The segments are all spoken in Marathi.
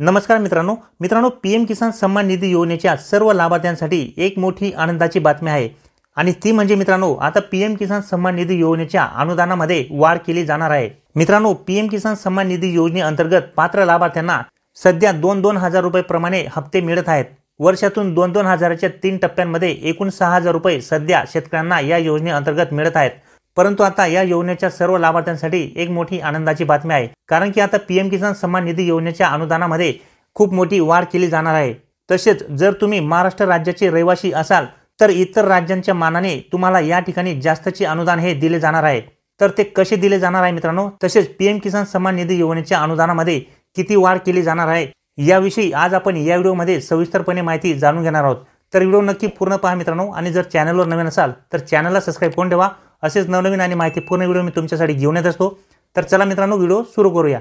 नमस्कार मित्रांनो पीएम किसान सन्मान निधी योजनेच्या सर्व लाभार्थ्यांसाठी एक मोठी आनंदाची बातमी आहे आणि ती म्हणजे मित्रांनो आता पीएम किसान सन्मान निधी योजनेच्या अनुदानामध्ये वाढ केली जाणार आहे। मित्रांनो पीएम किसान सन्मान निधी योजनेअंतर्गत पात्र लाभार्थ्यांना सध्या 2-2 हजार रुपये प्रमाणे हप्ते मिळत आहेत। वर्षातून 2-2 हजाराच्या 3 टप्प्यांमध्ये एकूण 6,000 रुपये सध्या शेतकऱ्यांना या योजनेअंतर्गत मिळत आहेत। परंतु आता या योजनेच्या सर्व लाभार्थ्यांसाठी एक मोठी आनंदाची बातमी आहे, कारण की आता पीएम किसान सन्मान निधी योजनेच्या अनुदानामध्ये खूप मोठी वाढ केली जाणार आहे। तसेच जर तुम्ही महाराष्ट्र राज्याचे रहिवासी असाल तर इतर राज्यांच्या मानाने तुम्हाला या ठिकाणी जास्तचे अनुदान हे दिले जाणार आहे। तर ते कसे दिले जाणार आहे मित्रांनो, तसेच पीएम किसान सन्मान निधी योजनेच्या अनुदानामध्ये किती वाढ केली जाणार आहे याविषयी आज आपण या व्हिडिओमध्ये सविस्तरपणे माहिती जाणून घेणार आहोत। तर व्हिडिओ नक्की पूर्ण पहा मित्रांनो, आणि जर चॅनलवर नवीन असाल तर चॅनलला सबस्क्राइब करून ठेवा। असेच नवनवीन आणि माहितीपूर्ण व्हिडिओ मी तुमच्यासाठी घेऊन येत असतो। तर चला मित्रांनो व्हिडिओ सुरू करूया।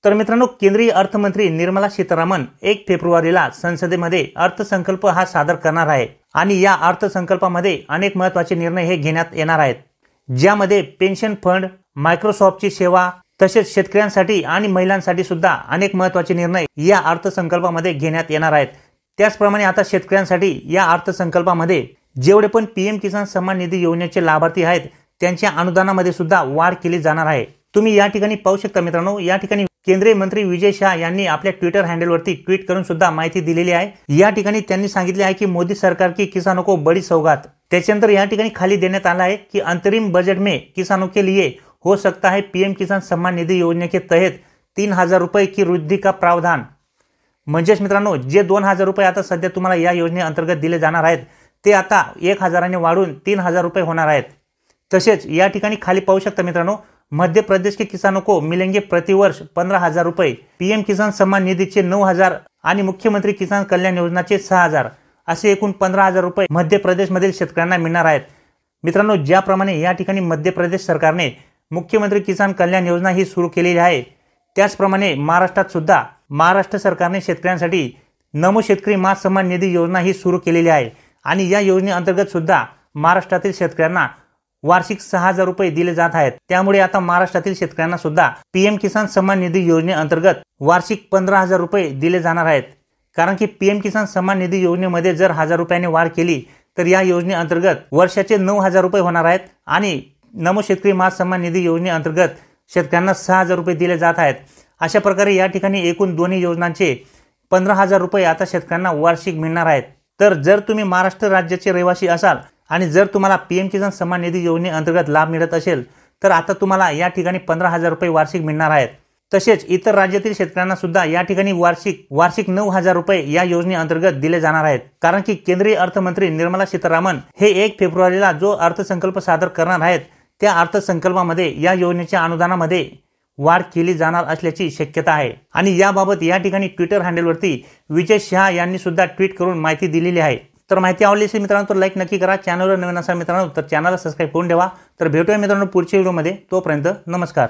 तर मित्रांनो केंद्रीय अर्थमंत्री निर्मला सीतारामन 1 फेब्रुवारीला संसदेमध्ये अर्थसंकल्प हा सादर करणार आहे आणि या अर्थसंकल्पामध्ये अनेक महत्त्वाचे निर्णय हे घेण्यात येणार आहेत, ज्यामध्ये पेन्शन फंड, मायक्रोसॉफ्टची सेवा, तसेच शेतकऱ्यांसाठी आणि महिलांसाठी सुद्धा अनेक महत्त्वाचे निर्णय या अर्थसंकल्पामध्ये घेण्यात येणार आहेत। त्याचप्रमाणे आता शेतकऱ्यांसाठी या अर्थसंकल्पामध्ये जेवढे पण पीएम किसान सन्मान निधी योजनेचे लाभार्थी आहेत त्यांच्या अनुदानामध्ये सुद्धा वाढ केली जाणार आहे। तुम्ही या ठिकाणी पाहू शकता मित्रांनो, या ठिकाणी केंद्रीय मंत्री विजय शाह यांनी आपल्या ट्विटर हँडलवरती ट्विट करून सुद्धा माहिती दिलेली आहे। या ठिकाणी त्यांनी सांगितले आहे की मोदी सरकार की किसानों को बड़ी सौगात। त्याच्यानंतर या ठिकाणी खाली देण्यात आला आहे की अंतरिम बजट में किसानों के लिए हो सकता है पीएम किसान सन्मान निधि योजना के तहत 3,000 रुपये की वृद्धि का प्रावधान। म्हणजेच मित्रांनो जे 2,000 रुपये आता सध्या तुम्हाला या योजनेअंतर्गत दिले जाणार आहेत ते आता 1,000ने वाढून 3,000 रुपये होणार आहेत। तसेच या ठिकाणी खाली पाहू शकता मित्रांनो, मध्य प्रदेश के किसानों को मिलेंगे प्रतिवर्ष 15,000 रुपये, पीएम किसान सन्मान निधीचे 9,000 आणि मुख्यमंत्री किसान कल्याण योजनाचे 6,000 असे एकूण 15,000 रुपये मध्य प्रदेशमधील शेतकऱ्यांना मिळणार आहेत। मित्रांनो ज्याप्रमाणे या ठिकाणी मध्य प्रदेश सरकारने मुख्यमंत्री किसान कल्याण योजना ही सुरू केलेली आहे, त्याचप्रमाणे महाराष्ट्रात सुद्धा महाराष्ट्र सरकारने शेतकऱ्यांसाठी नमो शेतकरी मा सन्मान निधी योजना ही सुरू केलेली आहे आणि या योजनेअंतर्गत सुद्धा महाराष्ट्रातील शेतकऱ्यांना वार्षिक 6,000 रुपये दिले जात आहेत। त्यामुळे आता महाराष्ट्रातील शेतकऱ्यांना सुद्धा पीएम किसान सन्मान निधी योजनेअंतर्गत वार्षिक 15,000 रुपये दिले जाणार आहेत। कारण की पीएम किसान सन्मान निधी योजनेमध्ये जर 1,000 रुपयांनी वाढ केली तर या योजनेअंतर्गत वर्षाचे 9,000 रुपये होणार आहेत आणि नमो शेतकरी मा सन्मान निधी योजनेअंतर्गत शेतकऱ्यांना 6,000 रुपये दिले जात आहेत। अशा प्रकारे या ठिकाणी एकूण दोन्ही योजनांचे 15,000 रुपये आता शेतकऱ्यांना वार्षिक मिळणार आहेत। तर जर तुम्ही महाराष्ट्र राज्याचे रहिवासी असाल आणि जर तुम्हाला पीएम किसान सन्मान निधी योजनेअंतर्गत लाभ मिळत असेल तर आता तुम्हाला या ठिकाणी 15,000 रुपये वार्षिक मिळणार आहेत। तसेच इतर राज्यातील शेतकऱ्यांना सुद्धा या ठिकाणी वार्षिक 9,000 रुपये या योजनेअंतर्गत दिले जाणार आहेत। कारण की केंद्रीय अर्थमंत्री निर्मला सीतारामन हे 1 फेब्रुवारीला जो अर्थसंकल्प सादर करणार आहेत त्या अर्थसंकल्पामध्ये या योजनेच्या अनुदानामध्ये वाढ केली जाणार असल्याची शक्यता आहे आणि याबाबत या ठिकाणी ट्विटर हँडलवरती विजय शाह यांनी सुद्धा ट्विट करून माहिती दिलेली आहे। तर माहिती आवडली असेल मित्रांनो तर लाईक नक्की करा। चॅनलवर नवीन असाल मित्रांनो तर चॅनलला सबस्क्राइब करून ठेवा। तर भेटूया मित्रांनो पुढच्या व्हिडिओमध्ये, तोपर्यंत नमस्कार।